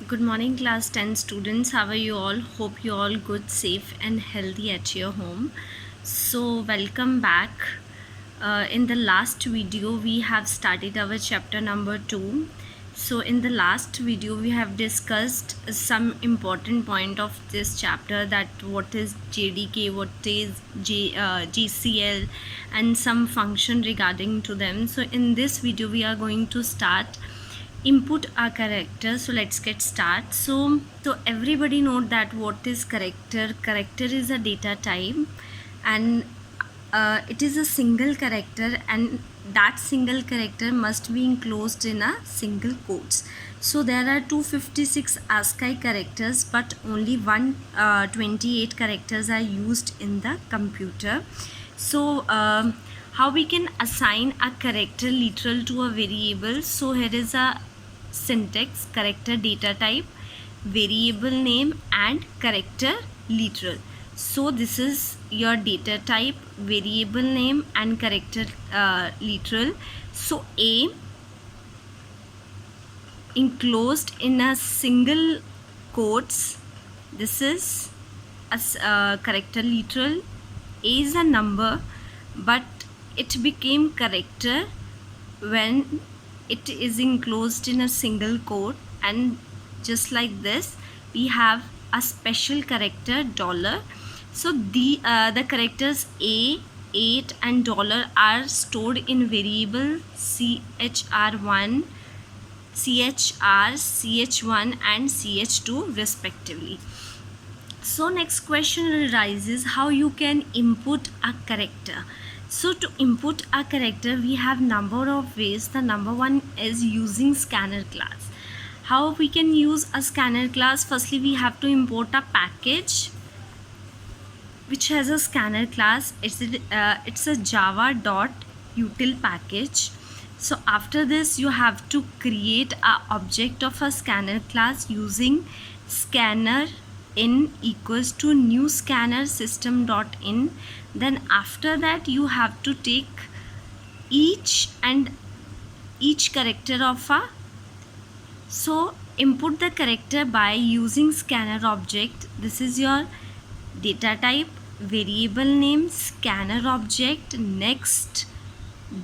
Good morning, class 10 students. How are you all? Hope you all good, safe and healthy at your home. So welcome back. In the last video we have started our chapter number 2. So in the last video we have discussed some important point of this chapter, that what is JDK, what is GCL and some function regarding to them. So in this video we are going to start input a character. So let's get started. So everybody note that what is character is a data type, and it is a single character, and that single character must be enclosed in a single quotes. So there are 256 ASCII characters, but only 128 characters are used in the computer. So how we can assign a character literal to a variable? So here is a syntax: character data type, variable name and character literal. So this is your data type, variable name and character literal. So A enclosed in a single quotes, this is a character literal. A is a number, but it became character when it is enclosed in a single quote. And just like this we have a special character $. So the characters A, 8 and $, are stored in variable CHR1, CHR, CH1 and CH2 respectively. So next question arises, how you can input a character. So to input a character we have number of ways. The number one is using scanner class. How we can use a scanner class? Firstly we have to import a package which has a scanner class. It's a java.util package. So after this you have to create a object of a scanner class using scanner in equals to new scanner system.in. Then after that you have to take each character of a, so input the character by using scanner object. This is your data type, variable name, scanner object, next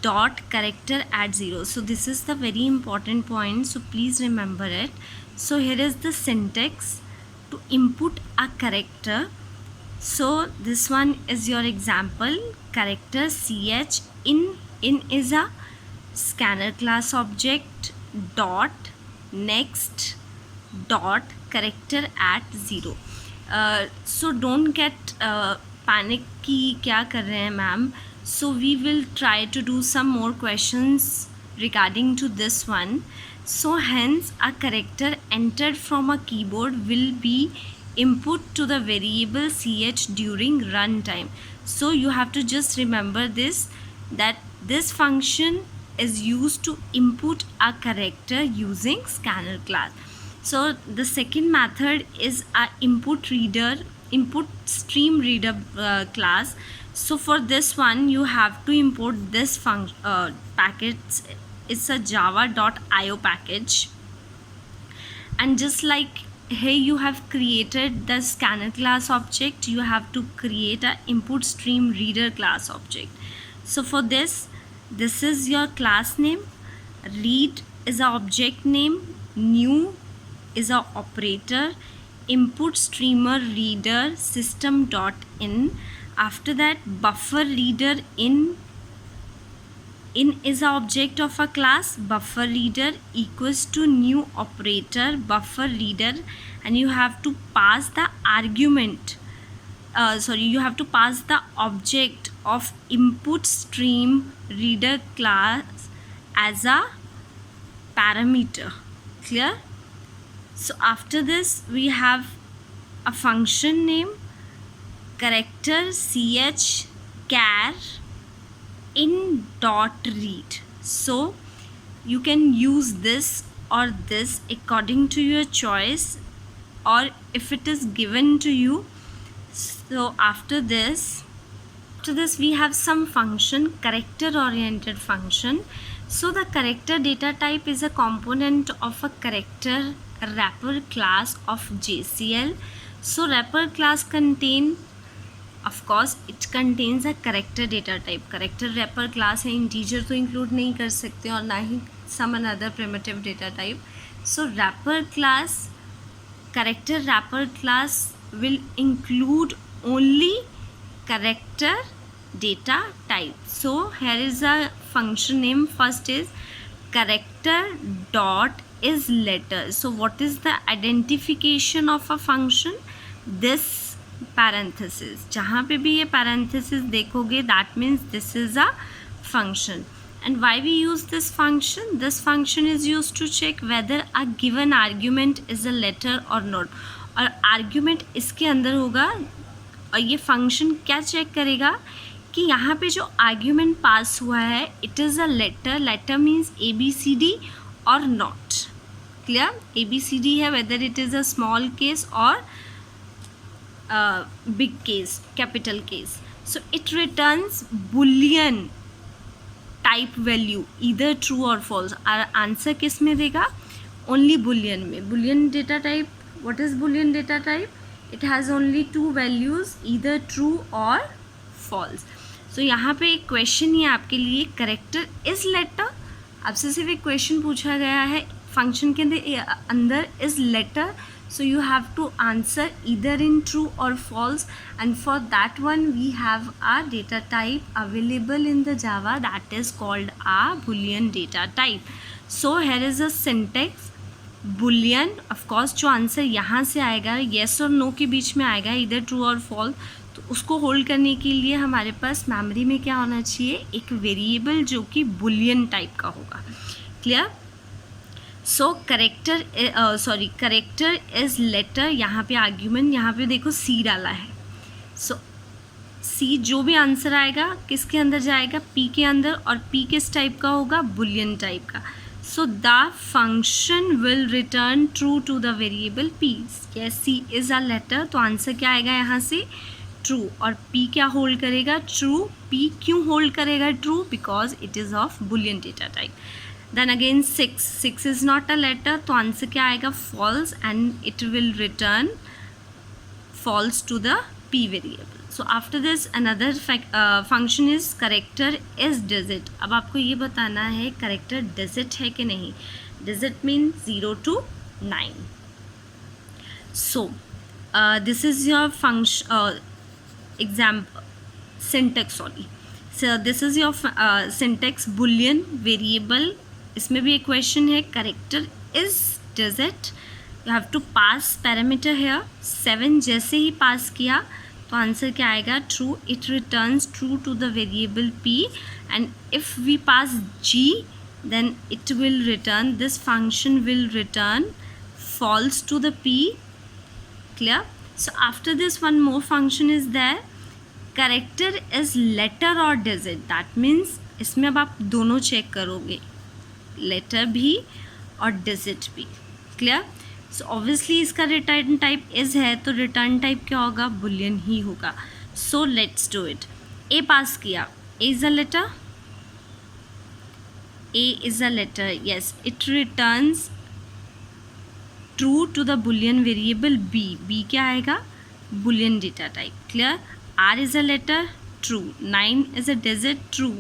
dot character at 0. So this is the very important point, so please remember it. So here is the syntax to input a character. So this one is your example: character ch in is a scanner class object, dot next dot character at 0. So don't get panic कि क्या कर रहे हैं ma'am. So we will try to do some more questions regarding to this one. So hence a character entered from a keyboard will be input to the variable ch during runtime. So you have to just remember this, that this function is used to input a character using scanner class. So the second method is a input stream reader class. So for this one you have to import this package. It's a java.io package, and just like here you have created the scanner class object, you have to create a input stream reader class object. So for this is your class name, read is a object name, new is a operator, input streamer reader system.in. After that buffer reader in is a object of a class, buffer reader equals to new operator buffer reader, and you have to pass the argument, you have to pass the object of input stream reader class as a parameter. Clear? So after this we have a function name, character ch char in dot read. So you can use this or this according to your choice, or if it is given to you. So after this we have some function, character oriented function. So the character data type is a component of a character wrapper class of JCL. So wrapper class of course it contains a character data type. character wrapper class है, integer तो include नहीं कर सकते और ना ही some another primitive data type. So wrapper class, character wrapper class will include only character data type. So here is a function name. First is character dot is letter. So what is the identification of a function? This parenthesis, जहाँ पे भी ये parenthesis देखोगे that means this is a function. And why we use this function? This function is used to check whether a given argument is a letter or not. और argument इसके अंदर होगा और ये फंक्शन क्या चेक करेगा कि यहाँ पे जो आर्ग्यूमेंट पास हुआ है it is a letter. Letter means ABCD और नॉट. क्लियर? ABCD है whether it is a small case और big case, capital case. So it returns Boolean type value, इधर ट्रू और फॉल्स. आंसर किस में देगा? ओनली बुलियन में. Boolean data type, what is Boolean data type? It has only two values, either true or false. So यहाँ पे एक question ही आपके लिए, करेक्टर इज लेटर. आपसे सिर्फ एक क्वेश्चन पूछा गया है फंक्शन के अंदर is letter. So you have to answer either in true or false, and for that one we have a data type available in the Java that is called a Boolean data type. So here is a syntax. Boolean of course जो answer यहाँ से आएगा yes और no के बीच में आएगा, इधर true और फॉल्स. तो उसको होल्ड करने के लिए हमारे पास मेमोरी में क्या होना चाहिए? एक वेरिएबल जो कि बुलियन टाइप का होगा. Clear? So character is letter. यहाँ पे आर्ग्यूमेंट, यहाँ पे देखो सी डाला है. सो सी जो भी आंसर आएगा किसके अंदर जाएगा? पी के अंदर. और पी किस टाइप का होगा? बुलियन टाइप का. So the function will return true to the variable p. Yes, C is a letter, तो आंसर क्या आएगा यहाँ से? True. और p क्या होल्ड करेगा? True. p क्यों होल्ड करेगा true? Because it is of Boolean data type. Then again 6 is not a letter, तो आंसर क्या आएगा? False, and it will return false to the p variable. So after this another function is character is digit. अब आपको ये बताना है character digit है कि नहीं. Digit means 0 to 9. So this is your function example syntax. Sorry. So this is your syntax boolean variable. इसमें भी एक question है character is digit. You have to pass parameter here. 7 जैसे ही पास किया तो आंसर क्या आएगा? True. It returns true to the variable p, and if we pass g then it will return, this function will return false to the p. Clear? So after this one more function is there. character is letter or digit. that means इसमें अब आप दोनों check करोगे, letter भी और digit भी. Clear? So obviously इसका return type is है तो रिटर्न टाइप क्या होगा? बुलियन ही होगा. So let's do it. A pass किया. A is a letter. A is a letter. Yes, it returns true to the Boolean variable B. B क्या आएगा? Boolean data type. Clear? R is a letter. True. 9 is a digit. True.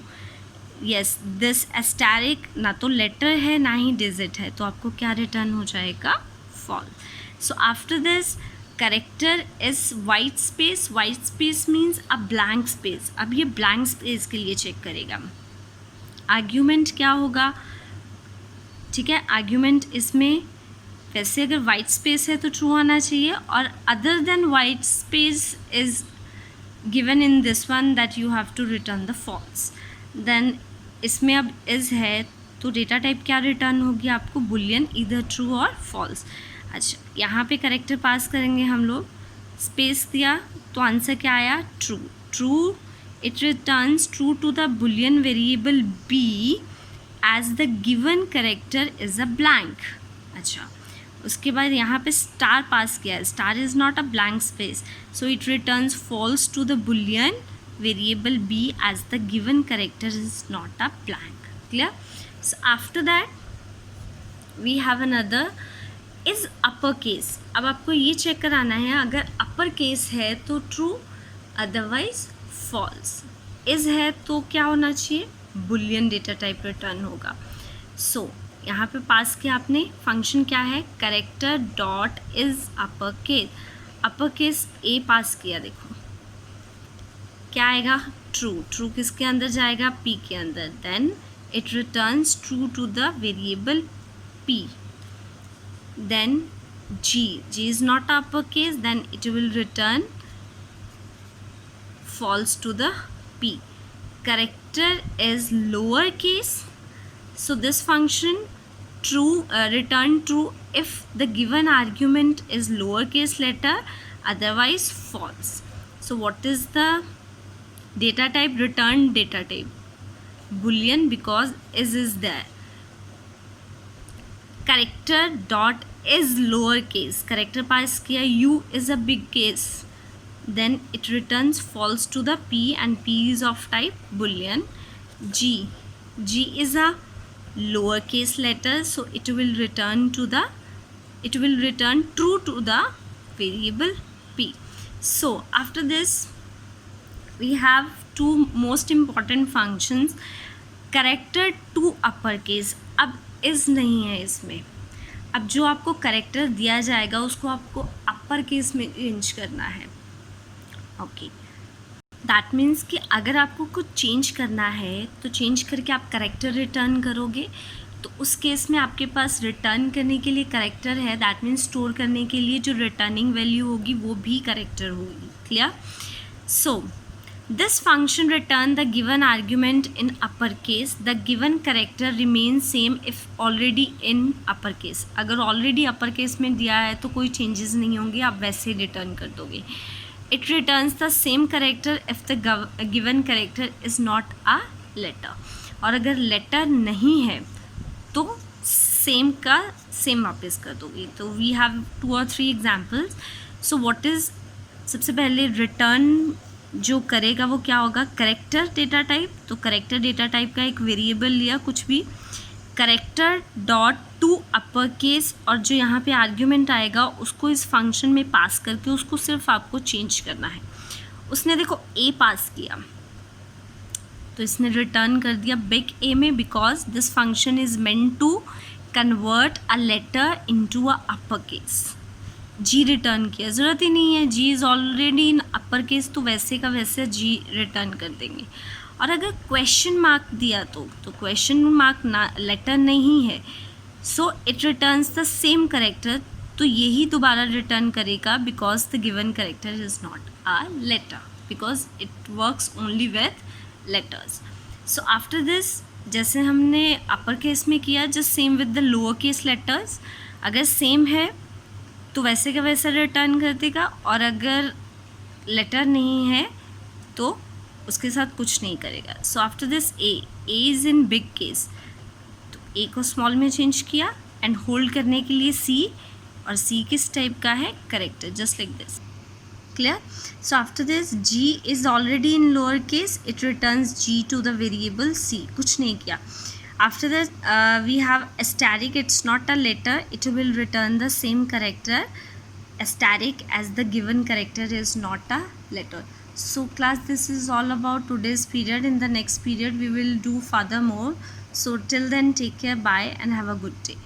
Yes, this asterisk ना तो letter है ना ही digit है, तो आपको क्या रिटर्न हो जाएगा? False. So after this character is white space. White space means a blank space. अब ये ब्लैंक स्पेस के लिए चेक करेगा आर्ग्यूमेंट क्या होगा. ठीक है, आर्ग्यूमेंट इसमें वैसे अगर वाइट स्पेस है तो ट्रू आना चाहिए, और other than white space is given in this one that you have to return the false. Then इसमें अब इज है तो डेटा टाइप क्या रिटर्न होगी आपको? बुलियन, इधर ट्रू और फॉल्स. अच्छा, यहाँ पे करेक्टर पास करेंगे हम लोग. स्पेस दिया तो आंसर क्या आया? True. True. It returns true to the Boolean variable b as the given character is a blank. अच्छा, उसके बाद यहाँ पे स्टार पास किया है. Star is not a blank space, so it returns false to the boolean variable b as the given character is not a blank. Clear? So after that we have another is upper case. अब आपको ये check कराना है, अगर upper case है तो true, otherwise false. is है तो क्या होना चाहिए, boolean data type return होगा. So यहाँ पे पास किया आपने फंक्शन क्या है, character dot is upper case A pass किया. देखो क्या आएगा, ट्रू किसके अंदर जाएगा, पी के अंदर. Then it returns true to the variable p. Then g is not upper case, then it will return false to the p. Character is lower case, so this function return true if the given argument is lowercase letter, otherwise false. So what is the data type, return data type boolean, because is there. Character dot is lowercase, character pass किया, u is a big case, then it returns false to the p and p is of type boolean. G is a lowercase letter, so it will return true to the variable p. So after this we have two most important functions, character to uppercase. अब is नहीं है इसमें, अब जो आपको character दिया जाएगा उसको आपको अपर केस में चेंज करना है. ओके, दैट मीन्स कि अगर आपको कुछ चेंज करना है तो चेंज करके आप करेक्टर रिटर्न करोगे, तो उस केस में आपके पास रिटर्न करने के लिए करेक्टर है, दैट मीन्स स्टोर करने के लिए जो रिटर्निंग वैल्यू होगी वो भी करेक्टर होगी. Clear. So this function return the given argument in upper case, the given character remain same if already in upper case. अगर ऑलरेडी अपर केस में दिया है तो कोई चेंजेस नहीं होंगे, आप वैसे ही रिटर्न कर दोगे. It returns the same character if the given character is not a letter. और अगर लेटर नहीं है तो सेम का सेम वापस कर दोगे. तो we have 2 or 3 examples. So what is, सबसे पहले रिटर्न जो करेगा वो क्या होगा, करेक्टर डेटा टाइप. तो करेक्टर डेटा टाइप का एक वेरिएबल लिया कुछ भी, character dot to upper case, और जो यहाँ पे आर्ग्यूमेंट आएगा उसको इस फंक्शन में पास करके उसको सिर्फ आपको चेंज करना है. उसने देखो ए पास किया तो इसने रिटर्न कर दिया बिग ए में, because this function is meant to convert a letter into a upper case. G return किया, ज़रूरत ही नहीं है, G is already in upper case, तो वैसे का वैसे जी रिटर्न कर देंगे. और अगर क्वेश्चन मार्क दिया तो क्वेश्चन मार्क ना लेटर नहीं है, so it returns the same character, तो यही दोबारा रिटर्न करेगा because the given character is not a letter, because it works only with letters. So after this जैसे हमने अपर केस में किया, just same with the lower case letters. अगर same है तो वैसे का वैसा रिटर्न कर देगा, और अगर लेटर नहीं है तो उसके साथ कुछ नहीं करेगा. सो after this A is in big case, तो ए को स्मॉल में चेंज किया एंड होल्ड करने के लिए सी, और सी किस टाइप का है, character, just like this. Clear. So after this g is already in lower case, it returns g to the variable c, कुछ नहीं किया. After that we have asterisk, it's not a letter, it will return the same character asterisk as the given character is not a letter. So class, this is all about today's period. In the next period we will do furthermore. So till then, take care, bye and have a good day.